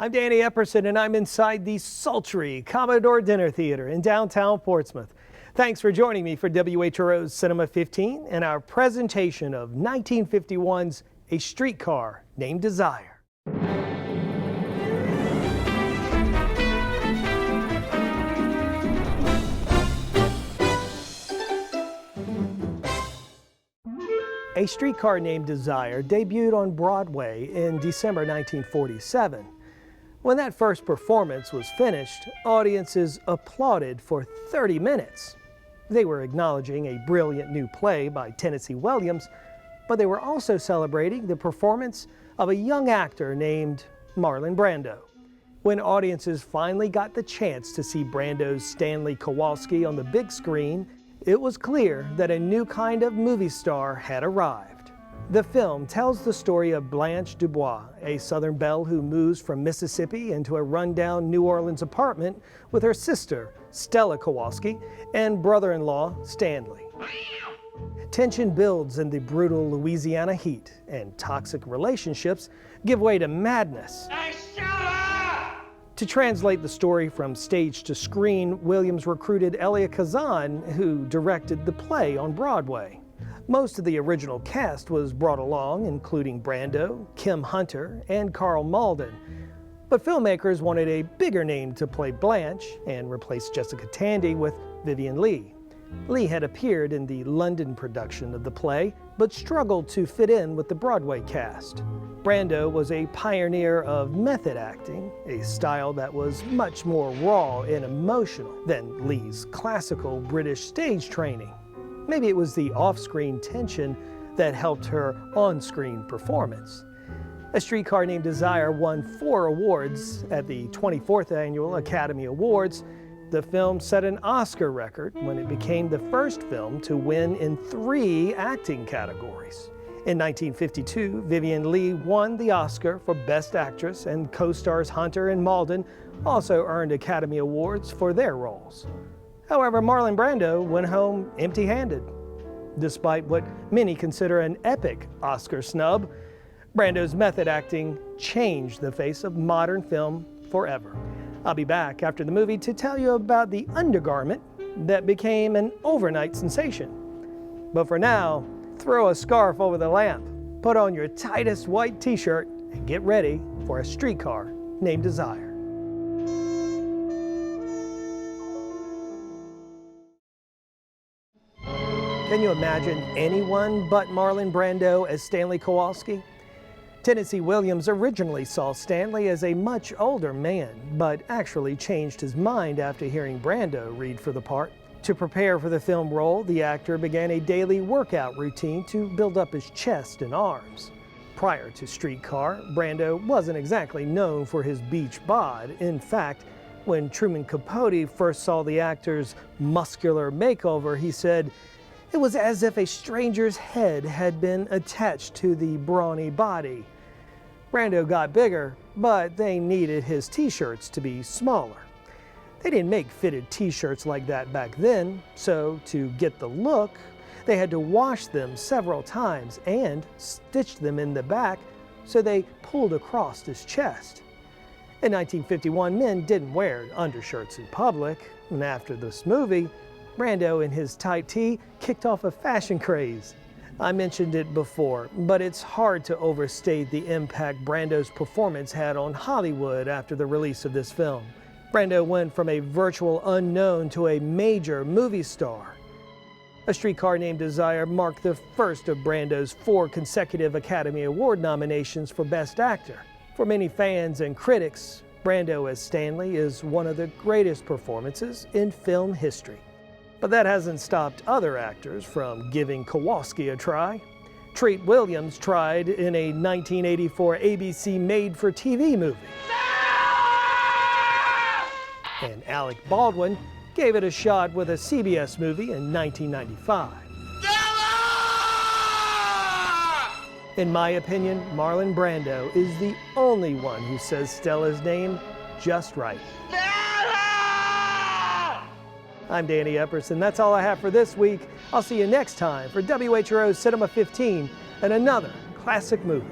I'm Danny Epperson, and I'm inside the sultry Commodore Dinner Theater in downtown Portsmouth. Thanks for joining me for WHRO's Cinema 15 and our presentation of 1951's A Streetcar Named Desire. A Streetcar Named Desire debuted on Broadway in December 1947. When that first performance was finished, audiences applauded for 30 minutes. They were acknowledging a brilliant new play by Tennessee Williams, but they were also celebrating the performance of a young actor named Marlon Brando. When audiences finally got the chance to see Brando's Stanley Kowalski on the big screen, it was clear that a new kind of movie star had arrived. The film tells the story of Blanche Dubois, a Southern belle who moves from Mississippi into a rundown New Orleans apartment with her sister, Stella Kowalski, and brother-in-law, Stanley. Tension builds in the brutal Louisiana heat, and toxic relationships give way to madness. To translate the story from stage to screen, Williams recruited Elia Kazan, who directed the play on Broadway. Most of the original cast was brought along, including Brando, Kim Hunter, and Carl Malden. But filmmakers wanted a bigger name to play Blanche and replaced Jessica Tandy with Vivien Leigh. Leigh had appeared in the London production of the play, but struggled to fit in with the Broadway cast. Brando was a pioneer of method acting, a style that was much more raw and emotional than Leigh's classical British stage training. Maybe it was the off-screen tension that helped her on-screen performance. A Streetcar Named Desire won 4 awards at the 24th Annual Academy Awards. The film set an Oscar record when it became the first film to win in 3 acting categories. In 1952, Vivien Leigh won the Oscar for Best Actress, and co-stars Hunter and Malden also earned Academy Awards for their roles. However, Marlon Brando went home empty-handed. Despite what many consider an epic Oscar snub, Brando's method acting changed the face of modern film forever. I'll be back after the movie to tell you about the undergarment that became an overnight sensation. But for now, throw a scarf over the lamp, put on your tightest white t-shirt, and get ready for A Streetcar Named Desire. Can you imagine anyone but Marlon Brando as Stanley Kowalski? Tennessee Williams originally saw Stanley as a much older man, but actually changed his mind after hearing Brando read for the part. To prepare for the film role, the actor began a daily workout routine to build up his chest and arms. Prior to Streetcar, Brando wasn't exactly known for his beach bod. In fact, when Truman Capote first saw the actor's muscular makeover, he said, "It was as if a stranger's head had been attached to the brawny body." Brando got bigger, but they needed his t-shirts to be smaller. They didn't make fitted t-shirts like that back then, so to get the look, they had to wash them several times and stitch them in the back so they pulled across his chest. In 1951, men didn't wear undershirts in public, and after this movie, Brando in his tight tee kicked off a fashion craze. I mentioned it before, but it's hard to overstate the impact Brando's performance had on Hollywood after the release of this film. Brando went from a virtual unknown to a major movie star. A Streetcar Named Desire marked the first of Brando's 4 consecutive Academy Award nominations for Best Actor. For many fans and critics, Brando as Stanley is one of the greatest performances in film history. But that hasn't stopped other actors from giving Kowalski a try. Treat Williams tried in a 1984 ABC made-for-TV movie. And Alec Baldwin gave it a shot with a CBS movie in 1995. In my opinion, Marlon Brando is the only one who says Stella's name just right. I'm Danny Epperson. That's all I have for this week. I'll see you next time for WHRO Cinema 15 and another classic movie.